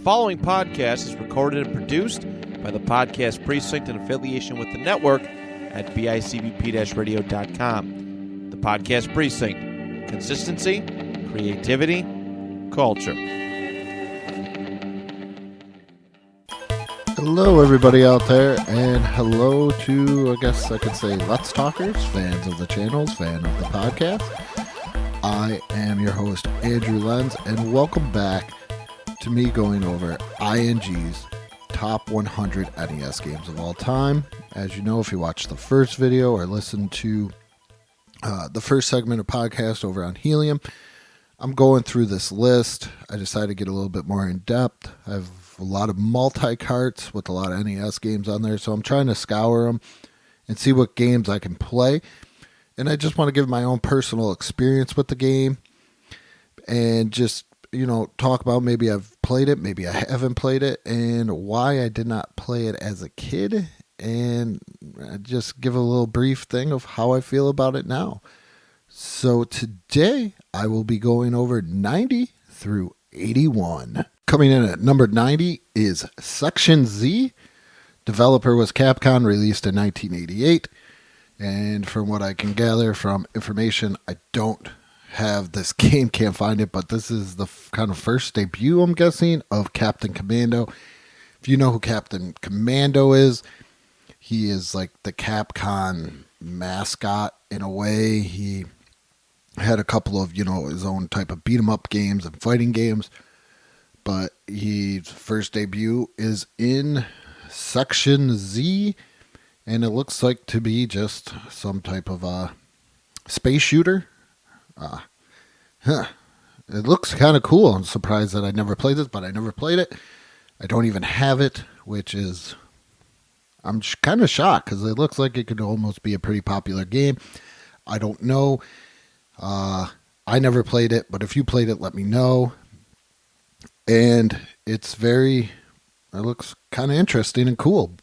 following podcast is recorded and produced by the Podcast Precinct in affiliation with the network at bicbp-radio.com. The Podcast Precinct. Consistency, creativity, culture. Hello everybody out there, and hello to, I guess I could say, Let's Talkers, fans of the channels, fan of the podcast. I am your host, Andrew Lenz, and welcome back to me going over ING's top 100 NES games of all time. As you know, if you watched the first video or listened to the first segment of podcast over on Helium, I'm going through this list. I decided to get a little bit more in depth. I have a lot of multi-carts with a lot of NES games on there, so I'm trying to scour them and see what games I can play. And I just want to give my own personal experience with the game and just, talk about maybe I've played it, maybe I haven't played it, and why I did not play it as a kid, and just give a little brief thing of how I feel about it now. So today I will be going over 90 through 81. Coming in at number 90 is Section Z. Developer was Capcom, released in 1988. And from what I can gather from information, I don't have this game, can't find it, but this is the kind of first debut, I'm guessing, of Captain Commando. If you know who Captain Commando is, he is like the Capcom mascot in a way. He had a couple of, his own type of beat-em-up games and fighting games, but his first debut is in Section Z, and it looks like to be just some type of a space shooter. It looks kind of cool. I'm surprised that I never played this, but I never played it. I don't even have it, which is, I'm kind of shocked because it looks like it could almost be a pretty popular game. I don't know. I never played it, but if you played it, let me know. And it looks kind of interesting and cool.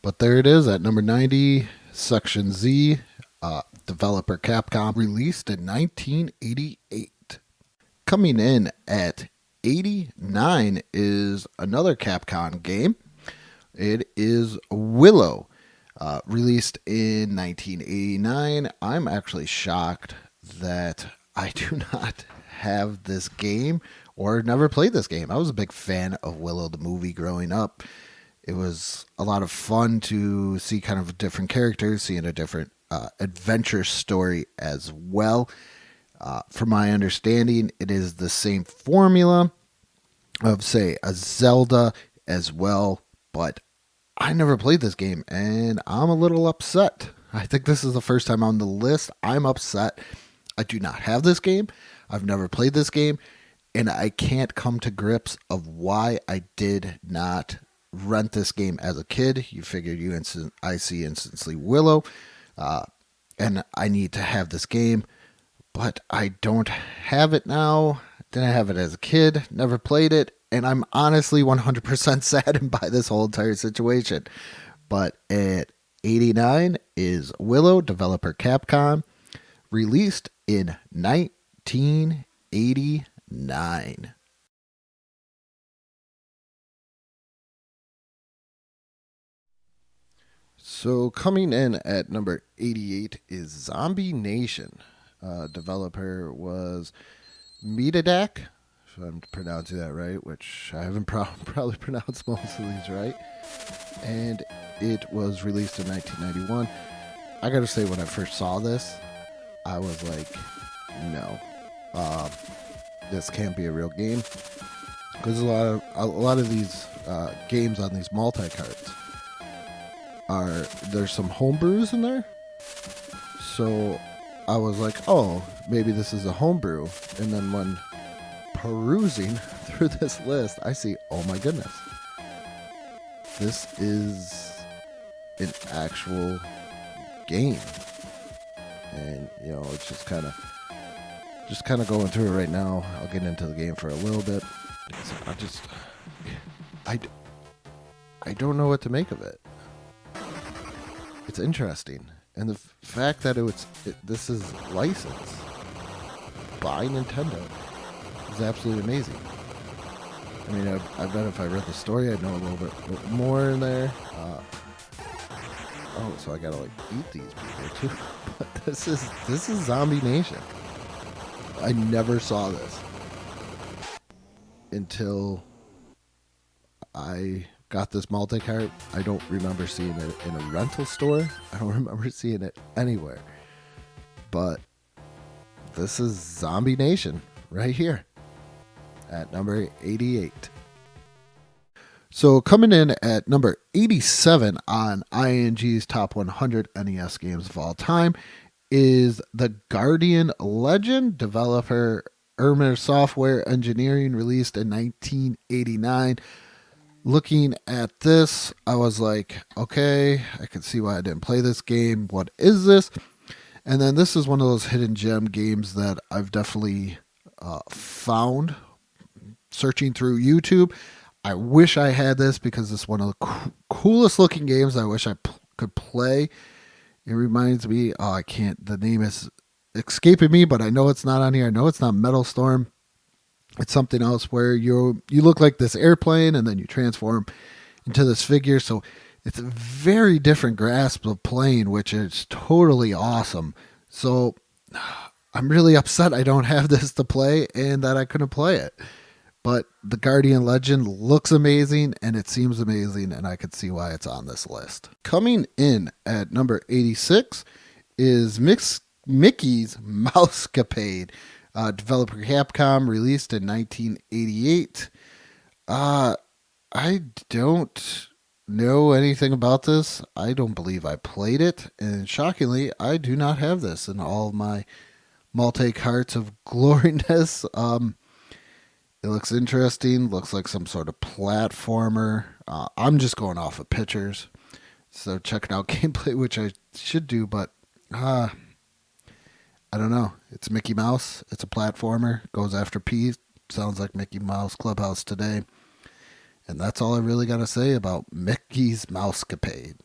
But there it is at number 90, Section Z, developer Capcom, released in 1988. Coming in at 89 is another Capcom game. It is Willow, released in 1989. I'm actually shocked that I do not have this game or never played this game. I was a big fan of Willow, the movie, growing up. It was a lot of fun to see kind of different characters, seeing a different adventure story as well. From my understanding, it is the same formula of, say, a Zelda as well, but I never played this game, and I'm a little upset. I think this is the first time on the list. I'm upset. I do not have this game. I've never played this game, and I can't come to grips of why I did not rent this game as a kid. You figure I see instantly Willow, and I need to have this game, but I don't have it now. Didn't have it as a kid, never played it, and I'm honestly 100% saddened by this whole entire situation. But at 89 is Willow, developer Capcom, released in 1989. So coming in at number 88 is Zombie Nation. Developer was Metadak, if I'm pronouncing that right, which I haven't probably pronounced most of these right. And it was released in 1991. I gotta say, when I first saw this, I was like, no, this can't be a real game. Because a lot of these games on these multi-carts, there's some homebrews in there. So I was like, oh, maybe this is a homebrew. And then when perusing through this list, I see, oh my goodness, this is an actual game. And it's just kind of going through it right now. I'll get into the game for a little bit. I don't know what to make of it. It's interesting, and the fact that this is licensed by Nintendo is absolutely amazing. I mean, I bet if I read the story, I'd know a little bit more in there. Oh, so I gotta like eat these people too. But this is Zombie Nation. I never saw this until I got this multi-cart. I don't remember seeing it in a rental store. I don't remember seeing it anywhere. But this is Zombie Nation right here at number 88. So coming in at number 87 on ING's top 100 NES games of all time is The Guardian Legend, developer Ermer Software Engineering, released in 1989. Looking at this, I was like, okay, I can see why I didn't play this game. What is this? And then this is one of those hidden gem games that I've definitely found searching through YouTube. I wish I had this because it's one of the coolest looking games I wish I could play. It reminds me, I can't, the name is escaping me, but I know it's not on here. I know it's not Metal Storm. It's something else where you look like this airplane and then you transform into this figure. So it's a very different grasp of playing, which is totally awesome. So I'm really upset I don't have this to play and that I couldn't play it. But The Guardian Legend looks amazing and it seems amazing, and I could see why it's on this list. Coming in at number 86 is Mickey's Mousecapade, developer Capcom, released in 1988. I don't know anything about this. I don't believe I played it, and shockingly, I do not have this in all of my multi-carts of gloriness. It looks interesting. Looks like some sort of platformer. I'm just going off of pictures. So checking out gameplay, which I should do, but I don't know. It's Mickey Mouse. It's a platformer. Goes after P. Sounds like Mickey Mouse Clubhouse today. And that's all I really got to say about Mickey's Mousecapade.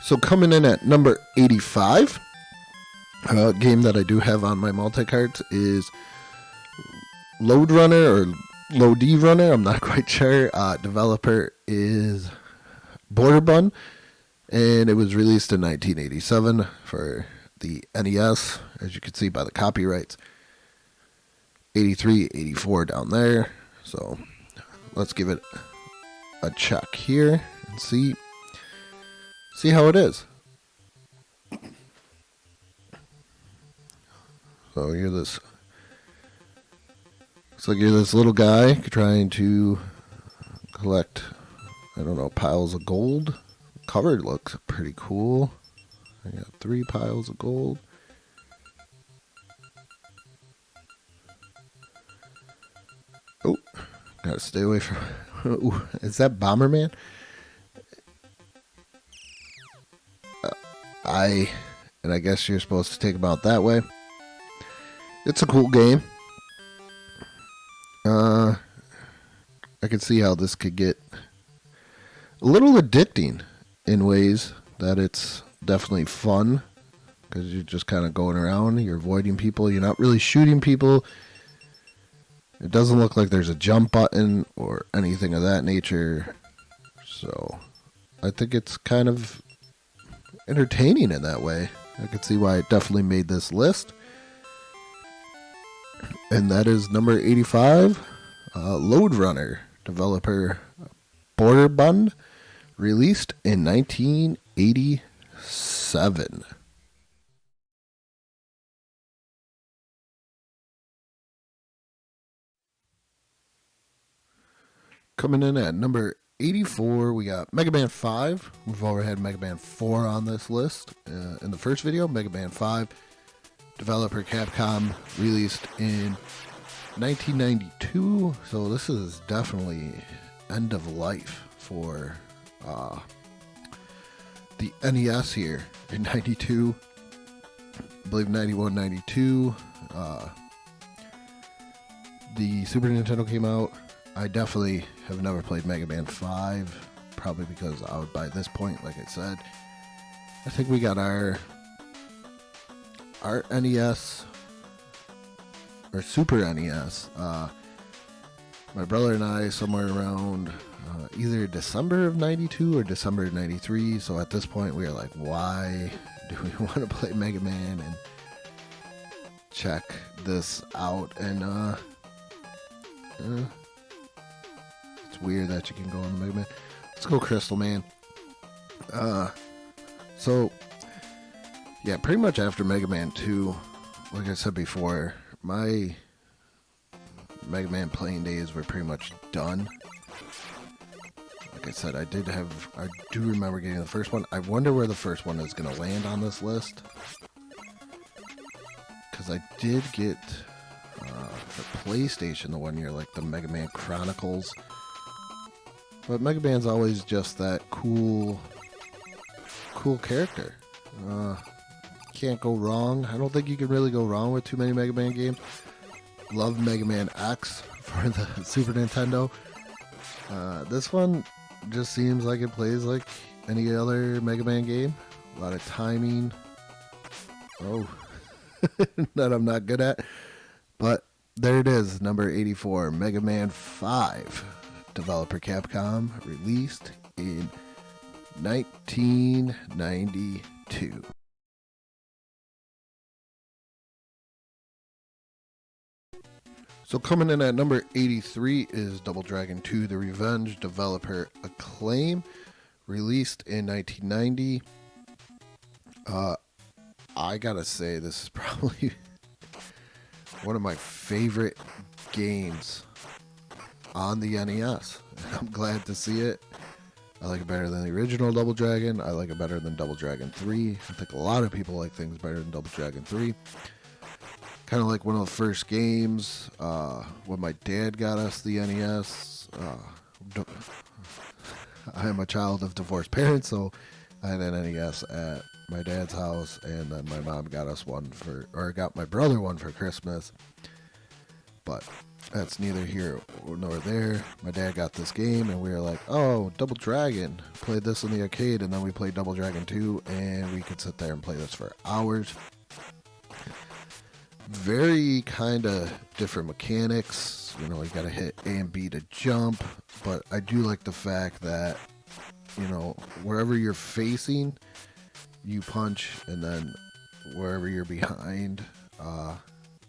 So coming in at number 85... game that I do have on my multi-cart is Lode Runner or Lode Runner. I'm not quite sure. Developer is Border Bun, and it was released in 1987 for the NES, as you can see by the copyrights. 83, 84 down there. So let's give it a check here and see how it is. So you're this, looks like you're this little guy trying to collect, I don't know, piles of gold. Cover looks pretty cool. I got 3 piles of gold. Oh, gotta stay away from, ooh, is that Bomberman? And I guess you're supposed to take him out that way. It's a cool game. I can see how this could get a little addicting in ways that it's definitely fun, because you're just kind of going around, you're avoiding people, you're not really shooting people. It doesn't look like there's a jump button or anything of that nature. So I think it's kind of entertaining in that way. I can see why it definitely made this list. And that is number 85, Lode Runner, developer Border Bun, released in 1987. Coming in at number 84, we got Mega Man 5. We've already had Mega Man 4 on this list. In the first video, Mega Man 5. Developer Capcom, released in 1992, so this is definitely end of life for the NES here in 92, I believe 91, 92. The Super Nintendo came out. I definitely have never played Mega Man 5, probably because I would, by this point, like I said, I think we got our NES or Super NES. My brother and I, somewhere around either December of 92 or December of 93. So at this point, we were like, why do we want to play Mega Man and check this out? And it's weird that you can go on the Mega Man. Let's go Crystal Man. So yeah, pretty much after Mega Man 2, like I said before, my Mega Man playing days were pretty much done. Like I said, I do remember getting the first one. I wonder where the first one is going to land on this list, because I did get the PlayStation the one year, like the Mega Man Chronicles. But Mega Man's always just that cool character. Can't go wrong. I don't think you can really go wrong with too many Mega Man games. Love Mega Man X for the Super Nintendo. This one just seems like it plays like any other Mega Man game. A lot of timing. Oh, that I'm not good at. But there it is, number 84, Mega Man 5. Developer Capcom, released in 1992. So coming in at number 83 is Double Dragon 2 The Revenge, developer Acclaim, released in 1990. I gotta say, this is probably one of my favorite games on the NES. I'm glad to see it. I like it better than the original Double Dragon. I like it better than Double Dragon 3. I think a lot of people like things better than Double Dragon 3. Kind of like one of the first games when my dad got us the NES. I am a child of divorced parents, so I had an NES at my dad's house, and then my mom got us got my brother one for Christmas. But that's neither here nor there. My dad got this game, and we were like, oh, Double Dragon. Played this in the arcade, and then we played Double Dragon 2, and we could sit there and play this for hours. Very kind of different mechanics. You know, you got to hit A and B to jump. But I do like the fact that, you know, wherever you're facing, you punch, and then wherever you're behind,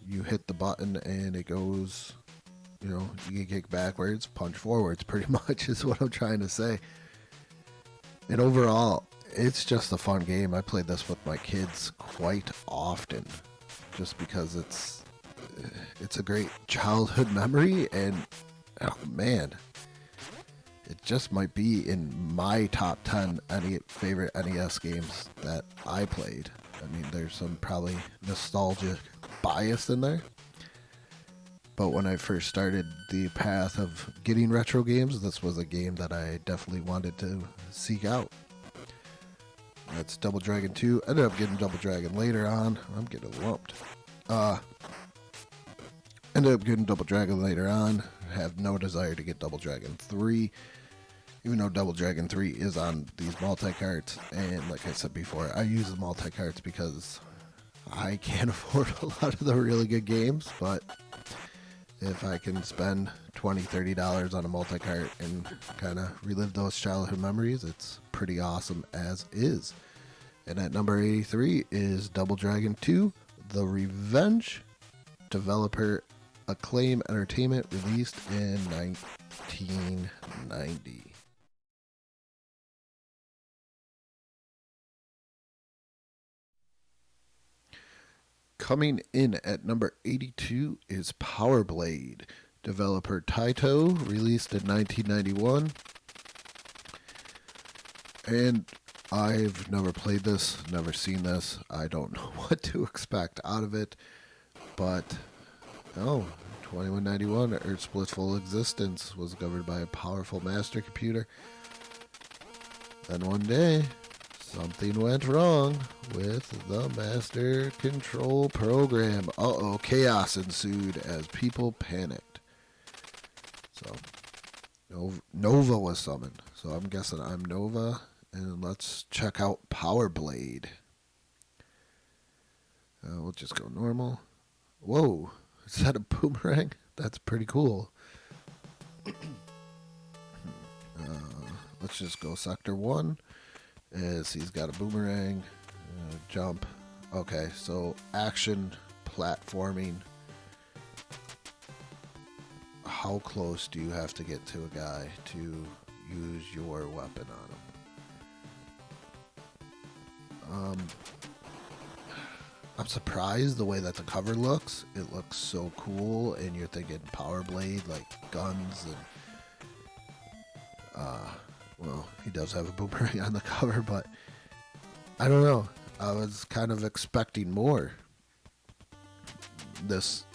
you hit the button and it goes, you know, you can kick backwards, punch forwards, pretty much is what I'm trying to say. And overall, it's just a fun game. I played this with my kids quite often, just because it's a great childhood memory, and oh man, it just might be in my top 10 favorite NES games that I played. I mean, there's some probably nostalgic bias in there, but when I first started the path of getting retro games, this was a game that I definitely wanted to seek out. That's Double Dragon 2. Ended up getting Double Dragon later on. I'm getting lumped. Ended up getting Double Dragon later on. Have no desire to get Double Dragon 3. Even though Double Dragon 3 is on these multi-carts. And like I said before, I use the multi-carts because I can't afford a lot of the really good games. But if I can spend $20, $30 on a multi-cart and kind of relive those childhood memories, it's pretty awesome as is. And at number 83 is Double Dragon 2 The Revenge, developer Acclaim Entertainment, released in 1990. Coming in at number 82 is Power Blade, developer Taito, released in 1991. And I've never played this, never seen this. I don't know what to expect out of it. But, 2191, Earth's blissful existence was governed by a powerful master computer. Then one day, something went wrong with the master control program. Chaos ensued as people panicked. So, Nova was summoned. So I'm guessing I'm Nova. And let's check out Power Blade. We'll just go normal. Whoa, Is that a boomerang? That's pretty cool. Let's just go sector 1. As he's got a boomerang. Jump. Okay, so action platforming. How close do you have to get to a guy to use your weapon on him? I'm surprised the way that the cover looks. It looks so cool, and you're thinking Power Blade, like guns, and well, he does have a boomerang on the cover, but I don't know. I was kind of expecting more. This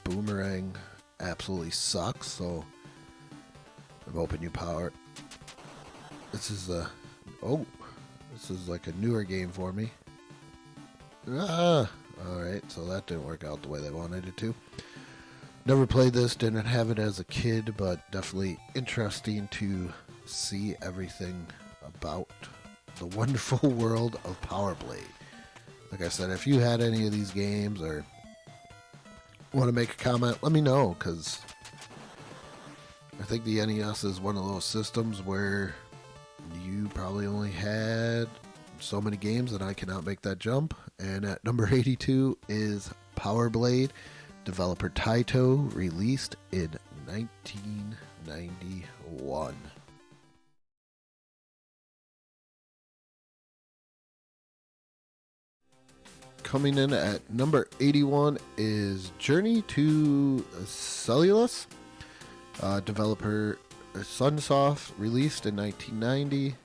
boomerang absolutely sucks, so I'm hoping you power. This is like a newer game for me. Alright, so that didn't work out the way they wanted it to. Never played this, didn't have it as a kid, but definitely interesting to see everything about the wonderful world of Power Blade. Like I said, if you had any of these games or want to make a comment, let me know, because I think the NES is one of those systems where you probably only had so many games, and I cannot make that jump. And at number 82 is Power Blade, developer Taito, released in 1991. Coming in at number 81 is Journey to Silius, developer Sunsoft, released in 1990.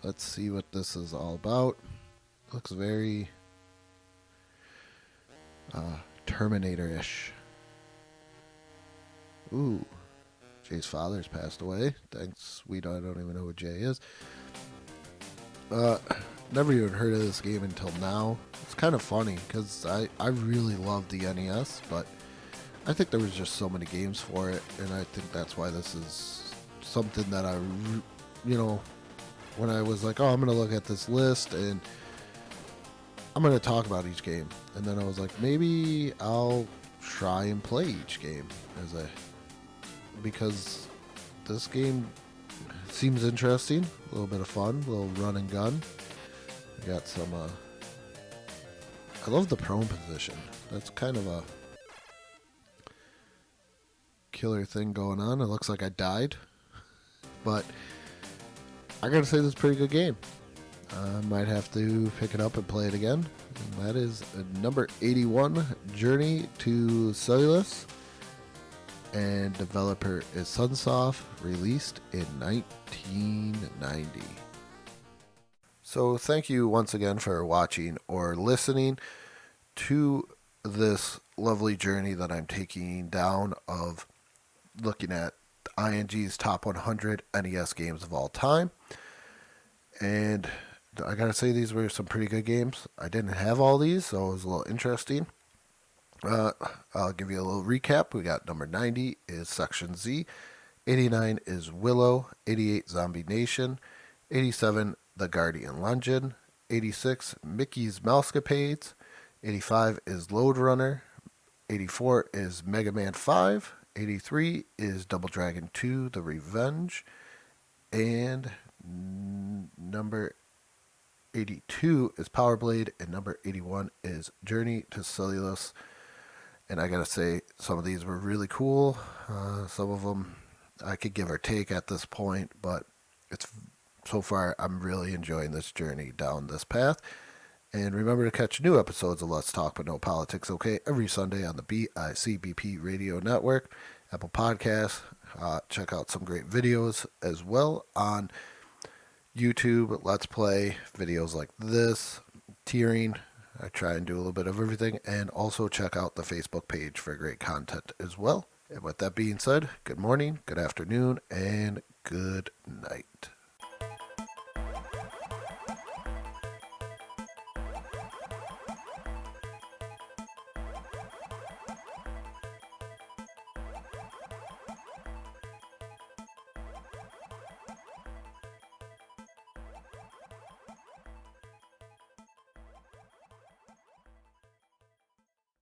Let's see what this is all about. Looks very Terminator-ish. Ooh, Jay's father's passed away. Thanks, I don't even know who Jay is. Never even heard of this game until now. It's kind of funny because I really love the NES, but I think there was just so many games for it, and I think that's why this is something that when I was like, oh, I'm going to look at this list and I'm going to talk about each game. And then I was like, maybe I'll try and play each game because this game seems interesting, a little bit of fun, a little run and gun. We got some, I love the prone position. That's kind of a killer thing going on. It looks like I died, but I gotta say this is a pretty good game. I might have to pick it up and play it again. And that is number 81, Journey to Silius, and developer is Sunsoft, released in 1990. So thank you once again for watching or listening to this lovely journey that I'm taking down of looking at ING's top 100 NES games of all time. And I gotta say, these were some pretty good games. I didn't have all these, so it was a little interesting. I'll give you a little recap. We got number 90 is Section Z, 89 is Willow, 88 Zombie Nation, 87 The Guardian Legend, 86 Mickey's Mousecapades, 85 is Lode Runner, 84 is Mega Man 5, 83 is Double Dragon 2 The Revenge, and number 82 is Power Blade, and number 81 is Journey to Silius. And I gotta say, some of these were really cool. Some of them I could give or take at this point, but so far I'm really enjoying this journey down this path. And remember to catch new episodes of Let's Talk But No Politics, okay, every Sunday on the bicbp Radio Network, Apple Podcasts. Check out some great videos as well on YouTube. Let's Play videos like this, tiering. I try and do a little bit of everything. And also check out the Facebook page for great content as well. And with that being said, good morning, good afternoon, and good night.